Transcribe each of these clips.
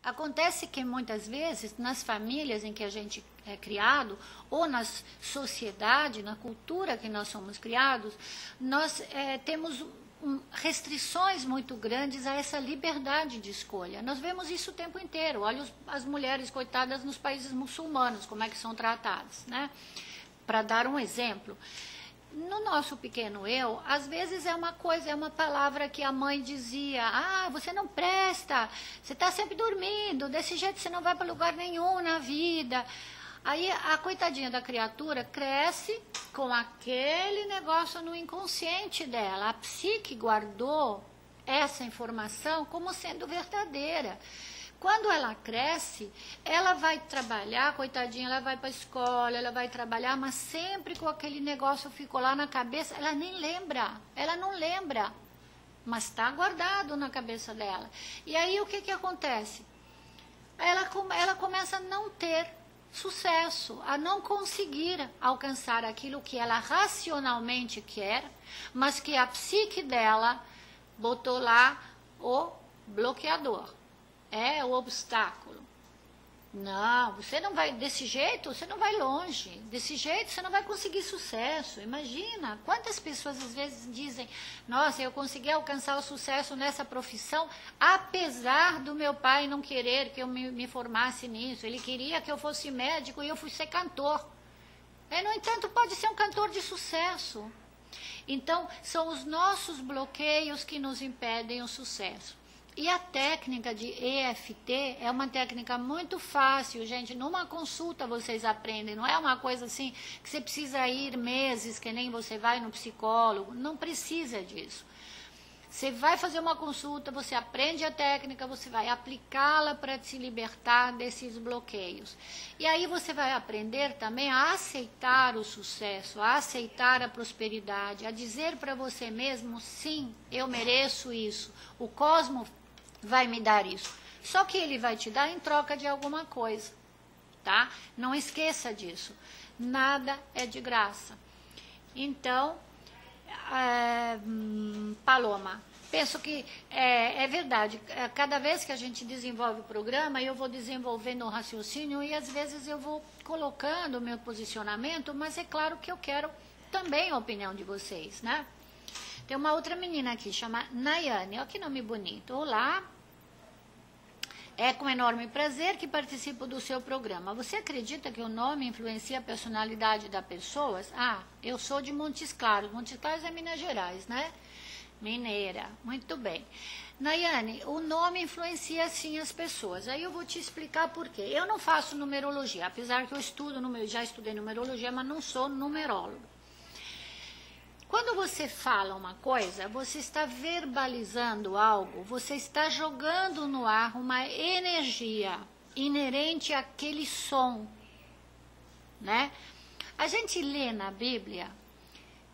Acontece que muitas vezes, nas famílias em que a gente é criado, ou na sociedade, na cultura que nós somos criados, nós temos restrições muito grandes a essa liberdade de escolha. Nós vemos isso o tempo inteiro. Olha as mulheres, coitadas, nos países muçulmanos, como é que são tratadas, né? Para dar um exemplo, no nosso pequeno eu, às vezes é uma coisa, é uma palavra que a mãe dizia: ah, você não presta, você está sempre dormindo, desse jeito você não vai para lugar nenhum na vida. Aí a coitadinha da criatura cresce com aquele negócio no inconsciente dela. A psique guardou essa informação como sendo verdadeira. Quando ela cresce, ela vai trabalhar, coitadinha, ela vai para a escola, ela vai trabalhar, mas sempre com aquele negócio ficou lá na cabeça, ela nem lembra, ela não lembra, mas está guardado na cabeça dela. E aí o que acontece? Ela começa a não ter sucesso, a não conseguir alcançar aquilo que ela racionalmente quer, mas que a psique dela botou lá o bloqueador. É o obstáculo. Não, você não vai, desse jeito você não vai longe, desse jeito você não vai conseguir sucesso. Imagina, quantas pessoas às vezes dizem: nossa, eu consegui alcançar o sucesso nessa profissão, apesar do meu pai não querer que eu me formasse nisso, ele queria que eu fosse médico e eu fui ser cantor. No entanto, pode ser um cantor de sucesso. Então, são os nossos bloqueios que nos impedem o sucesso. E a técnica de EFT é uma técnica muito fácil, gente. Numa consulta vocês aprendem, não é uma coisa assim que você precisa ir meses, que nem você vai no psicólogo. Não precisa disso. Você vai fazer uma consulta, você aprende a técnica, você vai aplicá-la para se libertar desses bloqueios. E aí você vai aprender também a aceitar o sucesso, a aceitar a prosperidade, a dizer para você mesmo: sim, eu mereço isso. O cosmos vai me dar isso. Só que ele vai te dar em troca de alguma coisa, tá? Não esqueça disso. Nada é de graça. Então, Paloma, penso que é verdade. Cada vez que a gente desenvolve o programa, eu vou desenvolvendo o raciocínio e às vezes eu vou colocando o meu posicionamento, mas é claro que eu quero também a opinião de vocês, né? Tem uma outra menina aqui, chama Nayane. Olha que nome bonito. Olá. É com enorme prazer que participo do seu programa. Você acredita que o nome influencia a personalidade das pessoas? Ah, eu sou de Montes Claros. Montes Claros é Minas Gerais, né? Mineira. Muito bem. Nayane, o nome influencia sim as pessoas. Aí eu vou te explicar por quê. Eu não faço numerologia, apesar que eu já estudei numerologia, mas não sou numerólogo. Quando você fala uma coisa, você está verbalizando algo, você está jogando no ar uma energia inerente àquele som, né? A gente lê na Bíblia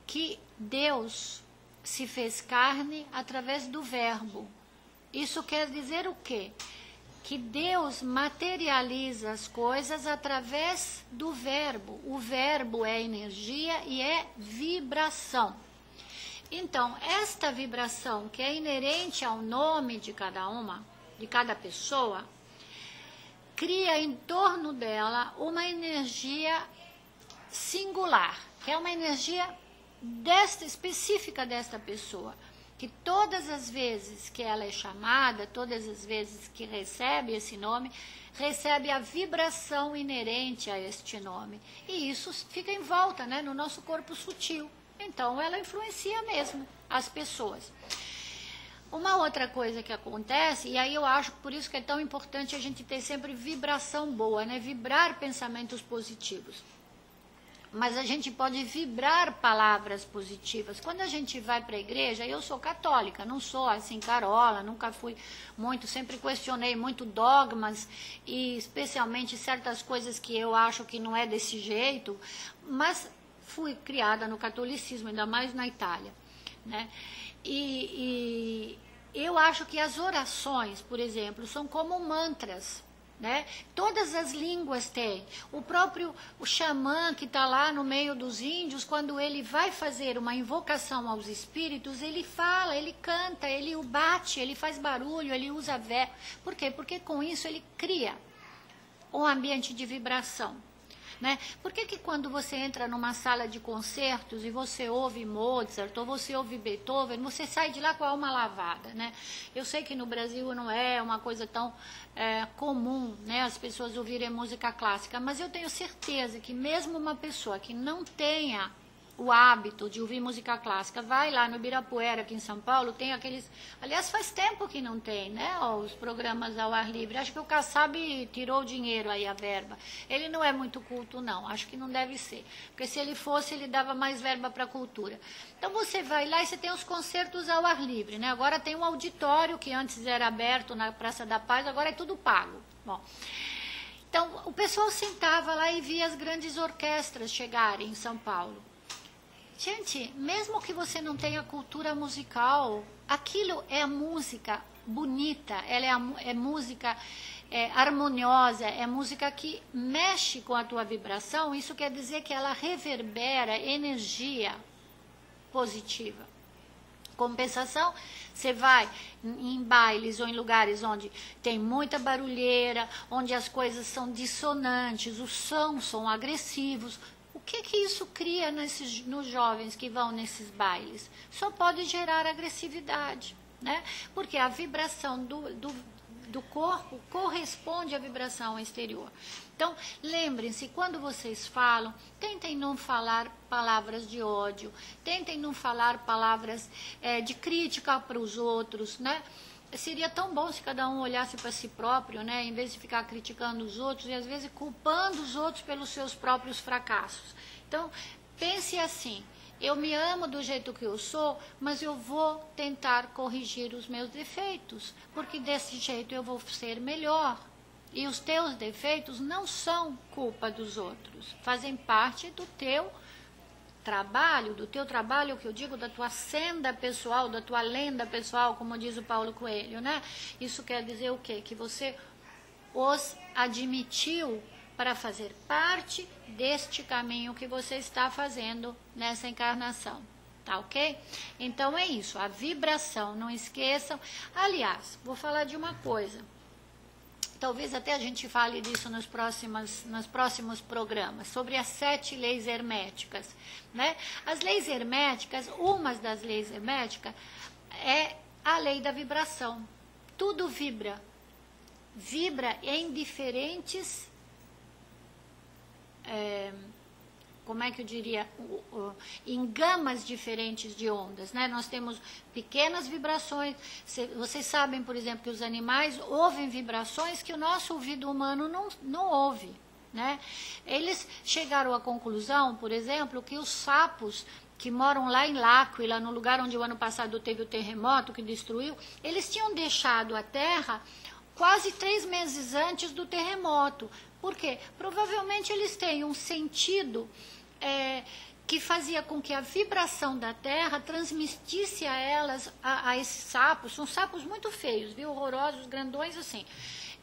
que Deus se fez carne através do verbo. Isso quer dizer o quê? Que Deus materializa as coisas através do verbo. O verbo é energia e é vibração. Então, esta vibração que é inerente ao nome de cada pessoa, cria em torno dela uma energia singular, que é uma energia específica desta pessoa. Que todas as vezes que ela é chamada, todas as vezes que recebe esse nome, recebe a vibração inerente a este nome. E isso fica em volta, né, no nosso corpo sutil. Então, ela influencia mesmo as pessoas. Uma outra coisa que acontece, e aí eu acho por isso que é tão importante a gente ter sempre vibração boa, né, vibrar pensamentos positivos. Mas a gente pode vibrar palavras positivas. Quando a gente vai para a igreja, eu sou católica, não sou assim carola, nunca fui muito, sempre questionei muito dogmas e especialmente certas coisas que eu acho que não é desse jeito, mas fui criada no catolicismo, ainda mais na Itália, né? E eu acho que as orações, por exemplo, são como mantras, né? Todas as línguas têm. O xamã que está lá no meio dos índios, quando ele vai fazer uma invocação aos espíritos, ele fala, ele canta, ele o bate, ele faz barulho, ele usa verbo. Por quê? Porque com isso ele cria um ambiente de vibração. Né? Por que quando você entra numa sala de concertos e você ouve Mozart ou você ouve Beethoven, você sai de lá com a alma lavada? Né? Eu sei que no Brasil não é uma coisa tão comum, né, as pessoas ouvirem música clássica, mas eu tenho certeza que mesmo uma pessoa que não tenha o hábito de ouvir música clássica, vai lá no Ibirapuera, aqui em São Paulo, tem aqueles... Aliás, faz tempo que não tem, né, os programas ao ar livre. Acho que o Kassab tirou o dinheiro aí, a verba. Ele não é muito culto, não. Acho que não deve ser. Porque se ele fosse, ele dava mais verba para a cultura. Então, você vai lá e você tem os concertos ao ar livre, né? Agora tem um auditório, que antes era aberto na Praça da Paz, agora é tudo pago. Bom... Então, o pessoal sentava lá e via as grandes orquestras chegarem em São Paulo. Gente, mesmo que você não tenha cultura musical, aquilo é música bonita, ela é música harmoniosa, é música que mexe com a tua vibração. Isso quer dizer que ela reverbera energia positiva. Compensação, você vai em bailes ou em lugares onde tem muita barulheira, onde as coisas são dissonantes, os sons são agressivos. O que isso cria nos jovens que vão nesses bailes? Só pode gerar agressividade, né? Porque a vibração do corpo corresponde à vibração exterior. Então, lembrem-se, quando vocês falam, tentem não falar palavras de ódio, tentem não falar palavras de crítica para os outros, né? Seria tão bom se cada um olhasse para si próprio, né, em vez de ficar criticando os outros e às vezes culpando os outros pelos seus próprios fracassos. Então, pense assim: eu me amo do jeito que eu sou, mas eu vou tentar corrigir os meus defeitos, porque desse jeito eu vou ser melhor. E os teus defeitos não são culpa dos outros, fazem parte do teu trabalho, o que eu digo, da tua senda pessoal, da tua lenda pessoal, como diz o Paulo Coelho, né? Isso quer dizer o quê? Que você os admitiu para fazer parte deste caminho que você está fazendo nessa encarnação, tá ok? Então é isso, a vibração, não esqueçam. Aliás, vou falar de uma coisa. Talvez até a gente fale disso nos próximos programas, sobre as 7 leis herméticas, né? As leis herméticas, uma das leis herméticas é a lei da vibração. Tudo vibra. Vibra em diferentes... como é que eu diria, em gamas diferentes de ondas, né? Nós temos pequenas vibrações. Vocês sabem, por exemplo, que os animais ouvem vibrações que o nosso ouvido humano não ouve, né? Eles chegaram à conclusão, por exemplo, que os sapos que moram lá em L'Aquila, no lugar onde o ano passado teve o terremoto que destruiu, eles tinham deixado a terra quase 3 meses antes do terremoto. Por quê? Provavelmente eles têm um sentido que fazia com que a vibração da terra transmitisse a elas, a esses sapos. São sapos muito feios, viu? Horrorosos, grandões assim.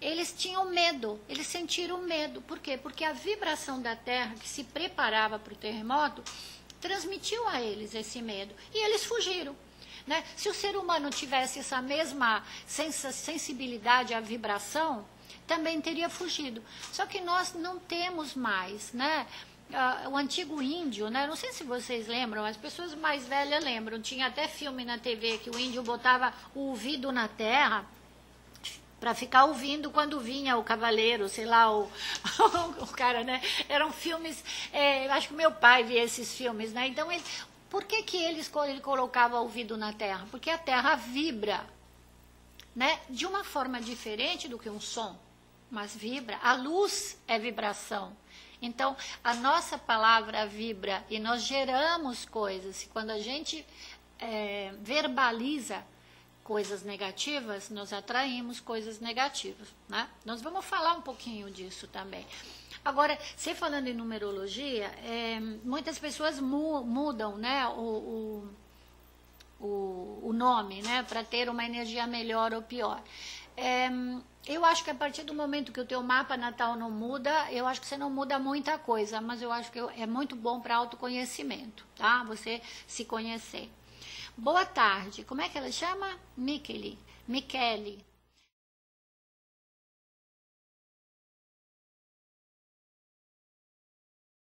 Eles tinham medo, eles sentiram medo. Por quê? Porque a vibração da terra que se preparava para o terremoto transmitiu a eles esse medo. E eles fugiram. Né? Se o ser humano tivesse essa mesma sensibilidade à vibração, também teria fugido. Só que nós não temos mais, né? O antigo índio, né? Não sei se vocês lembram, as pessoas mais velhas lembram. Tinha até filme na TV que o índio botava o ouvido na terra para ficar ouvindo quando vinha o cavaleiro, sei lá, o cara, né? Eram filmes, acho que meu pai via esses filmes, né? Então, por que ele colocava o ouvido na terra? Porque a terra vibra, né? De uma forma diferente do que um som, mas vibra. A luz é vibração. Então, a nossa palavra vibra e nós geramos coisas. Quando a gente verbaliza coisas negativas, nós atraímos coisas negativas, né? Nós vamos falar um pouquinho disso também. Agora, você falando em numerologia, muitas pessoas mudam, né, o nome, né, para ter uma energia melhor ou pior. Eu acho que a partir do momento que o teu mapa natal não muda, eu acho que você não muda muita coisa, mas eu acho que é muito bom para autoconhecimento, tá? Você se conhecer. Boa tarde. Como é que ela chama? Michele.